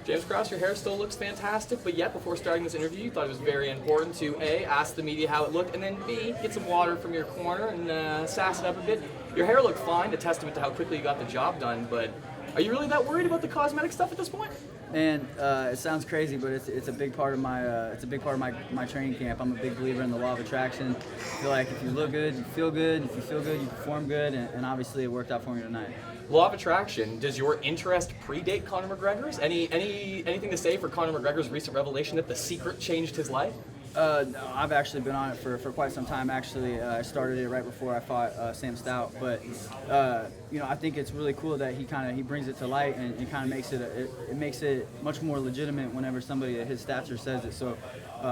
James Krause, your hair still looks fantastic, but yet before starting this interview, you thought it was very important to A, ask the media how it looked, and then B, get some water from your corner and sass it up a bit. Your hair looked fine, a testament to how quickly you got the job done, but are you really that worried about the cosmetic stuff at this point? Man, it sounds crazy, but it's a big part of my training camp. I'm a big believer in the law of attraction. I feel like if you look good, you feel good. If you feel good, you perform good, and obviously it worked out for me tonight. Law of attraction. Does your interest predate Conor McGregor's? Anything to say for Conor McGregor's recent revelation that The Secret changed his life? No, I've actually been on it for quite some time. Actually, I started it right before I fought Sam Stout. But I think it's really cool that he brings it to light and kind of makes it makes it much more legitimate whenever somebody at his stature says it. So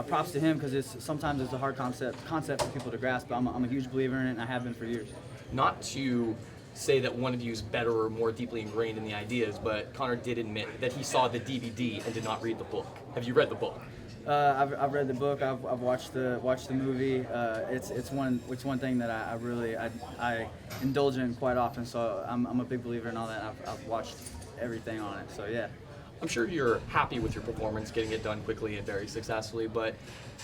props to him, because sometimes it's a hard concept for people to grasp. But I'm a huge believer in it, and I have been for years. Not to say that one of you is better or more deeply ingrained in the ideas, but Conor did admit that he saw the DVD and did not read the book. Have you read the book? I've read the book. I've watched the movie. It's one thing that I indulge in quite often. So I'm a big believer in all that. I've watched everything on it. So yeah. I'm sure you're happy with your performance, getting it done quickly and very successfully. But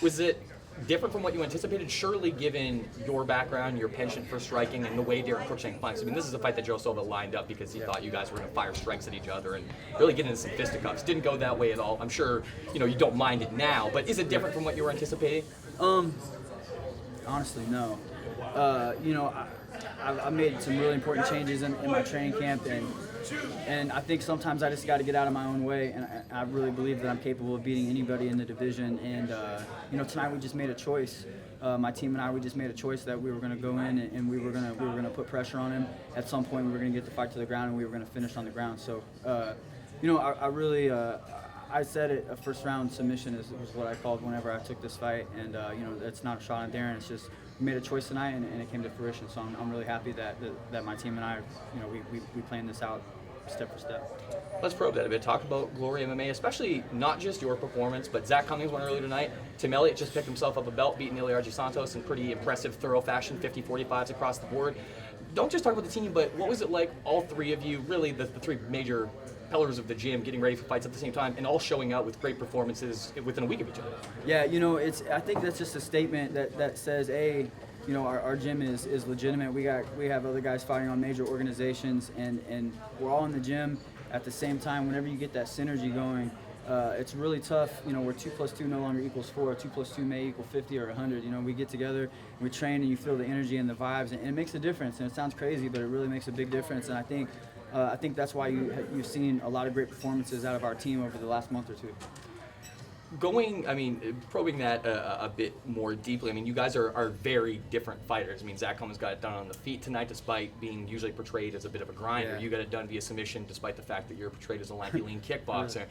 was it different from what you anticipated? Surely, given your background, your penchant for striking, and the way Daron Cruickshank fights. I mean, this is a fight that Joe Silva lined up because he thought you guys were going to fire strikes at each other and really get into some fisticuffs. Didn't go that way at all. I'm sure you don't mind it now, but is it different from what you were anticipating? Honestly, no. I made some really important changes in my training camp, and I think sometimes I just got to get out of my own way, and I really believe that I'm capable of beating anybody in the division. And tonight we just made a choice. My team and I, we just made a choice that we were going to go in and we were going to put pressure on him. At some point, we were going to get the fight to the ground, and we were going to finish on the ground. So, I really. I said it, a first round submission was what I called whenever I took this fight, and it's not a shot at Daron. It's just we made a choice tonight, and it came to fruition. So I'm really happy that my team and I, we planned this out step for step. Let's probe that a bit. Talk about Glory MMA, especially not just your performance, but Zach Cummings won earlier tonight. Tim Elliott just picked himself up a belt, beating Ilyarji Santos in pretty impressive, thorough fashion, 50-45s across the board. Don't just talk about the team, but what was it like, all three of you, really the three major pillars of the gym, getting ready for fights at the same time, and all showing out with great performances within a week of each other? Yeah, I think that's just a statement that says, our gym is legitimate. We have other guys fighting on major organizations, and we're all in the gym at the same time. Whenever you get that synergy going, it's really tough. Where 2 + 2 no longer equals 4. 2 + 2 may equal 50 or 100. We get together, and we train, and you feel the energy and the vibes, and it makes a difference. And it sounds crazy, but it really makes a big difference. And I think that's why you've seen a lot of great performances out of our team over the last month or two. Probing that a bit more deeply, you guys are very different fighters. Zach Cummings got it done on the feet tonight, despite being usually portrayed as a bit of a grinder. Yeah. You got it done via submission, despite the fact that you're portrayed as a lanky, lean kickboxer.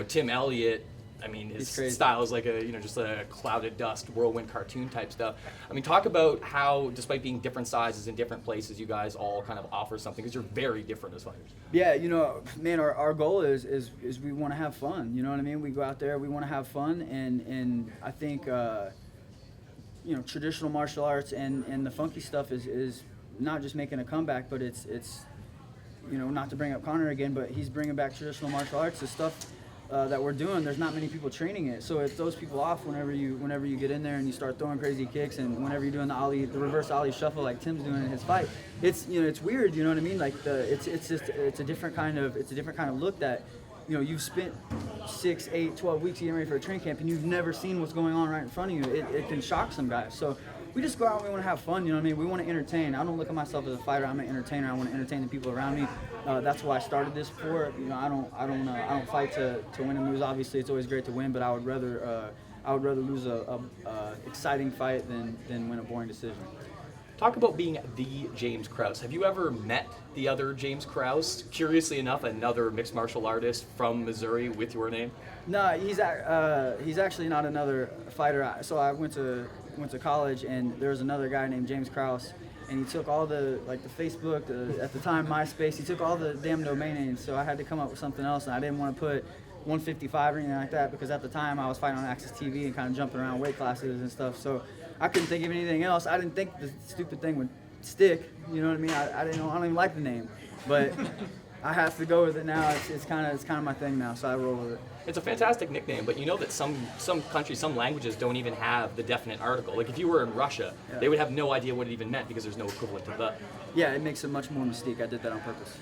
Tim Elliott, his style is like just a clouded dust, whirlwind cartoon type stuff. Talk about how, despite being different sizes in different places, you guys all kind of offer something, because you're very different as fighters. Yeah, man, our goal is we want to have fun. You know what I mean? We go out there, we want to have fun, and I think traditional martial arts and the funky stuff is not just making a comeback, but it's not to bring up Conor again, but he's bringing back traditional martial arts. The stuff that we're doing, there's not many people training it, so it throws people off whenever you get in there and you start throwing crazy kicks, and whenever you're doing the reverse ollie shuffle like Tim's doing in his fight. It's it's weird, you know what I mean? Like it's a different kind of look that you've spent 6, 8, 12 weeks getting ready for a training camp, and you've never seen what's going on right in front of you. It can shock some guys. So we just go out and we want to have fun, you know what I mean? We want to entertain. I don't look at myself as a fighter. I'm an entertainer. I want to entertain the people around me. That's why I started this sport. I don't fight to win and lose. Obviously, it's always great to win, but I would rather lose a exciting fight than win a boring decision. Talk about being the James Krause. Have you ever met the other James Krause? Curiously enough, another mixed martial artist from Missouri with your name? No, he's actually not another fighter. So I went to college, and there was another guy named James Krause, and he took all the Facebook, at the time MySpace, he took all the damn domain names. So I had to come up with something else, and I didn't want to put 155 or anything like that, because at the time I was fighting on Access TV and kind of jumping around weight classes and stuff. So I couldn't think of anything else. I didn't think the stupid thing would stick. You know what I mean? I don't even like the name, but I have to go with it now. It's kind of my thing now, so I roll with it. It's a fantastic nickname, but you know that some countries, some languages don't even have the definite article. Like if you were in Russia, they would have no idea what it even meant because there's no equivalent to the. Yeah, it makes it much more mystique. I did that on purpose.